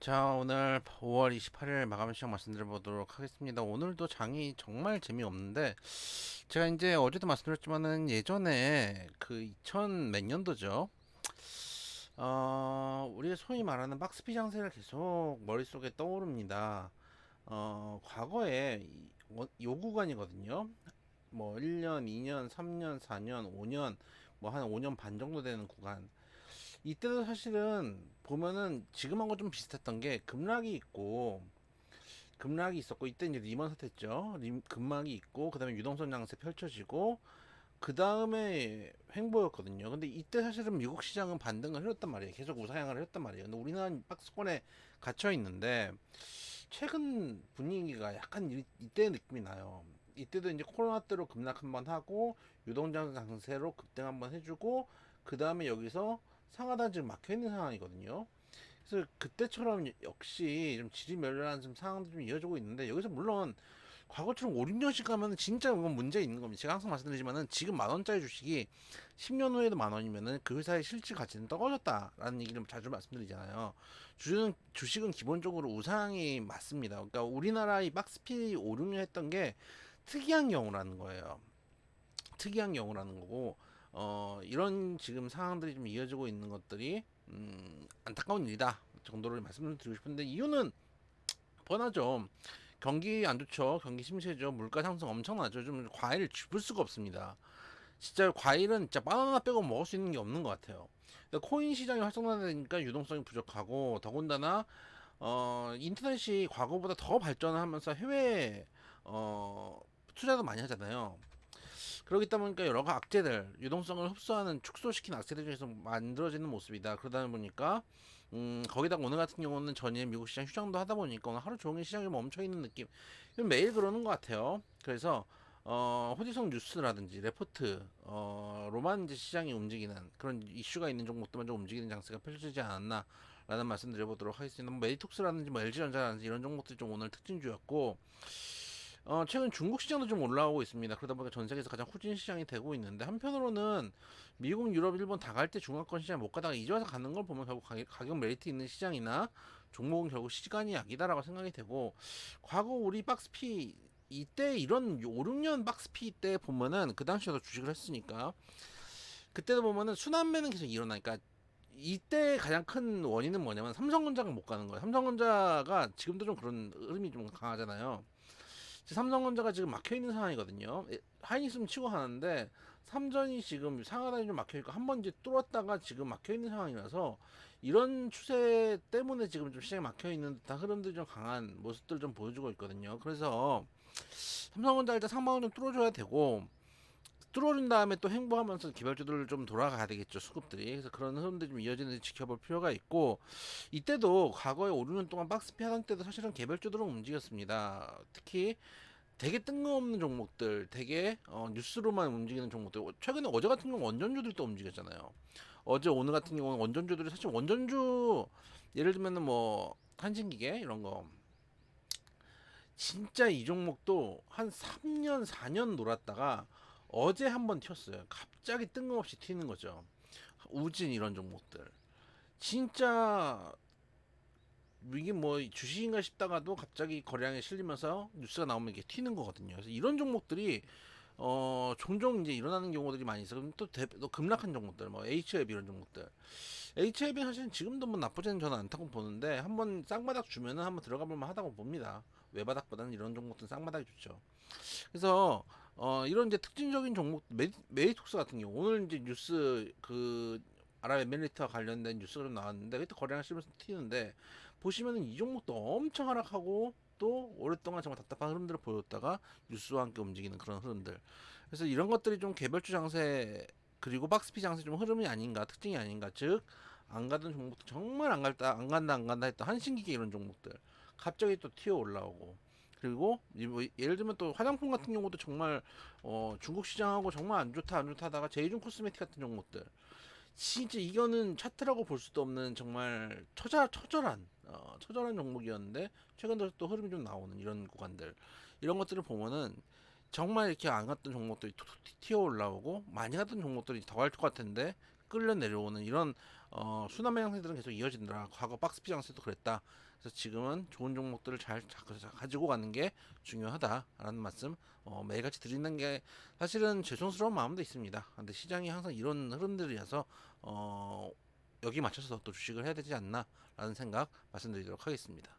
자, 오늘 5월 28일 마감 시장 말씀드려보도록 하겠습니다. 오늘도 장이 정말 재미없는데, 제가 이제 어제도 말씀드렸지만은 예전에 그 2000 몇 년도죠. 우리가 소위 말하는 박스피 장세를 계속 머릿속에 떠오릅니다. 과거에 요 구간이거든요. 뭐 1년, 2년, 3년, 4년, 5년, 뭐 한 5년 반 정도 되는 구간. 이때도 사실은 보면은 지금하고 좀 비슷했던 게 급락이 있었고, 이때 이제 리먼 사태죠. 급락이 있고 그다음에 유동성 장세 펼쳐지고 그다음에 횡보였거든요. 근데 이때 사실은 미국 시장은 반등을 해줬단 말이에요. 계속 우상향을 해줬단 말이에요. 근데 우리나라는 박스권에 갇혀 있는데 최근 분위기가 약간 이때 느낌이 나요. 이때도 이제 코로나 때로 급락 한번 하고 유동장 강세로 급등 한번 해주고 그 다음에 여기서 상하단 지금 막혀 있는 상황이거든요. 그래서 그때처럼 역시 좀 지리멸렬한 좀 상황도 좀 이어지고 있는데, 여기서 물론 과거처럼 5, 6년씩 가면 진짜 이건 문제 있는 겁니다. 제가 항상 말씀드리지만은 지금 만 원짜리 주식이 10년 후에도 만 원이면은 그 회사의 실질 가치는 떨어졌다라는 얘기를 자주 말씀드리잖아요. 주식은 기본적으로 우상이 맞습니다. 그러니까 우리나라 이 박스피 5, 6년 했던 게 특이한 경우라는 거예요. 특이한 경우라는 거고, 이런 지금 상황들이 좀 이어지고 있는 것들이 안타까운 일이다 정도로 말씀을 드리고 싶은데, 이유는 뻔하죠. 경기 안 좋죠. 경기 침체죠. 물가 상승 엄청나죠. 좀 과일을 줍을 수가 없습니다. 진짜 과일은 진짜 바나나 빼고 먹을 수 있는 게 없는 것 같아요. 코인 시장이 활성화되니까 유동성이 부족하고, 더군다나 인터넷이 과거보다 더 발전을 하면서 해외 투자도 많이 하잖아요. 그러기 때문에 여러 악재들, 유동성을 흡수하는 축소시킨 악재들이 계속 만들어지는 모습이다. 그러다 보니까 거기다가 오늘 같은 경우는 전일 미국 시장 휴장도 하다 보니까 오늘 하루 종일 시장이 멈춰 있는 느낌. 매일 그러는 것 같아요. 그래서 호지성 뉴스라든지 레포트, 로만 이제 시장이 움직이는 그런 이슈가 있는 종목들만 좀 움직이는 장세가 펼쳐지지 않았나 라는 말씀 드려보도록 하겠습니다. 뭐 메디톡스라든지 뭐 LG전자라든지 이런 종목들이 좀 오늘 특징주였고, 최근 중국 시장도 좀 올라오고 있습니다. 그러다 보니까 전 세계에서 가장 후진 시장이 되고 있는데, 한편으로는 미국, 유럽, 일본 다 갈 때 중화권 시장 못 가다가 이제 와서 가는 걸 보면 결국 가격 메리트 있는 시장이나 종목은 결국 시간이 약이다라고 생각이 되고, 과거 우리 박스피 이때 이런 5, 6년 박스피 때 보면은 그 당시에도 주식을 했으니까 그때도 보면은 순환매는 계속 일어나니까, 이때 가장 큰 원인은 뭐냐면 삼성전자가 못 가는 거예요. 삼성전자가 지금도 좀 그런 흐름이 좀 강하잖아요. 삼성전자가 지금 막혀 있는 상황이거든요. 하이닉스는 치고 하는데 삼전이 지금 상하단이 좀 막혀 있고 한 번 이제 뚫었다가 지금 막혀 있는 상황이라서, 이런 추세 때문에 지금 좀 시장이 막혀 있는 듯한 흐름들이 좀 강한 모습들 좀 보여주고 있거든요. 그래서 삼성전자 일단 상방을 좀 뚫어줘야 되고, 뚫어준 다음에 또 행보하면서 개별주들을 좀 돌아가야 되겠죠, 수급들이. 그래서 그런 흐름들이 좀 이어지는지 지켜볼 필요가 있고, 이때도 과거에 5, 6년 동안 박스피 하던 때도 사실은 개별주들은 움직였습니다. 특히 되게 뜬금없는 종목들, 되게 뉴스로만 움직이는 종목들. 최근에 어제 같은 경우는 원전주들도 움직였잖아요. 어제 오늘 같은 경우는 원전주들이 사실 원전주, 예를 들면은 뭐 한신기계 이런 거, 진짜 이 종목도 한 3년 4년 놀았다가 어제 한번 튀었어요. 갑자기 뜬금없이 튀는 거죠. 우진 이런 종목들 진짜, 이게 뭐 주식인가 싶다가도 갑자기 거래량에 실리면서 뉴스가 나오면 이게 튀는 거거든요. 그래서 이런 종목들이 종종 이제 일어나는 경우들이 많이 있어. 그럼 또 급락한 종목들, 뭐 HF 이런 종목들. HF는 사실 지금도 뭐 나쁘지는 저는 않다고 보는데, 한번 쌍바닥 주면은 한번 들어가 볼만 하다고 봅니다. 외바닥보다는 이런 종목들은 쌍바닥이 좋죠. 그래서 이런 이제 특징적인 종목, 메이톡스 같은 경우 오늘 이제 뉴스 그 아랍에미리트와 관련된 뉴스가 좀 나왔는데, 그때 거래량 실면서 튀는데, 보시면은 이 종목도 엄청 하락하고 또 오랫동안 정말 답답한 흐름들을 보였다가 뉴스와 함께 움직이는 그런 흐름들. 그래서 이런 것들이 좀 개별주 장세 그리고 박스피 장세 좀 흐름이 아닌가, 특징이 아닌가. 즉 안 가던 종목도 정말 안 간다 했던 한신기계 이런 종목들 갑자기 또 튀어 올라오고, 그리고 뭐 예를 들면 또 화장품 같은 경우도 정말 중국 시장하고 정말 안 좋다 하다가 제이준 코스메틱 같은 종목들, 진짜 이거는 차트라고 볼 수도 없는 정말 처절한 종목이었는데, 최근 들어 또 흐름이 좀 나오는 이런 구간들, 이런 것들을 보면은 정말 이렇게 안 갔던 종목들이 툭툭 튀어 올라오고, 많이 갔던 종목들이 더 갈 것 같은데 끌려 내려오는 이런 순환매 형태들은 계속 이어진다. 과거 박스피 장세도 그랬다. 그래서 지금은 좋은 종목들을 잘 가지고 가는 게 중요하다라는 말씀 매일같이 드리는 게 사실은 죄송스러운 마음도 있습니다. 근데 시장이 항상 이런 흐름들이라서 여기 맞춰서 또 주식을 해야 되지 않나라는 생각 말씀드리도록 하겠습니다.